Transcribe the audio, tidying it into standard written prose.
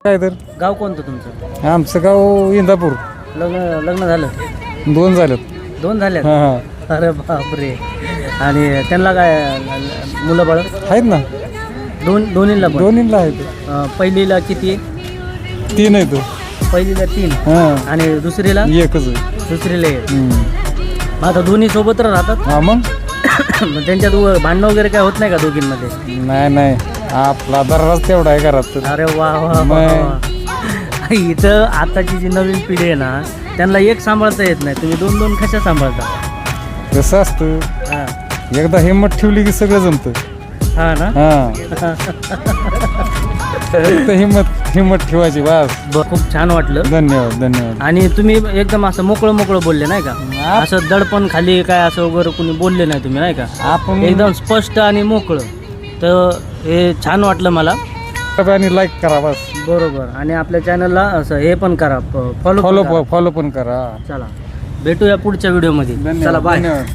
काय तर गाव कोणतं तुमचं? आमचं गाव इंदापूर. लग्न झालं? 2 झालेत. 2 झाले? हां हां अरे बापरे. आणि त्यांना काय मुलं बाळ? आहेत ना, दोन्हीला पण? दोन्हीला आहेत. पहिलीला किती? 3 आहेत. पहिलीला 3 हां आणि दुसरीला? एकच आहे. दुसरीला 1. मग आता दोन्ही सोबत राहतात? हां मग मग त्यांच्यात भांडणं वगैरे काय होत नाही का दोघींमध्ये? नाही आपला दररोज तेवढा आहे घरात. अरे वा वा वा. इथं आताची जी नवीन पिढी आहे ना, त्यांना एक सांभाळता येत नाही, तुम्ही 2 कशा सांभाळता? कसं असतं, हां एकदा हिंमत ठेवली की सगळं जमतं. हां ना. हां फक्त हिंमत ठेवायची बस. खूप छान वाटलं. धन्यवाद. आणि तुम्ही एकदम असं मोकळं बोलले नाही का, असं दडपण खाली काय असं वगैरे कुणी बोलले नाही तुम्ही नाही का, आपण एकदम स्पष्ट आणि मोकळं. तर हे छान वाटलं मला. आणि लाईक करा बस. बरोबर. आणि आपल्या चॅनलला असं हे पण करा, फॉलो फॉलो पण करा. चला भेटूया पुढच्या व्हिडिओमध्ये. चला बाय. धन्यवाद.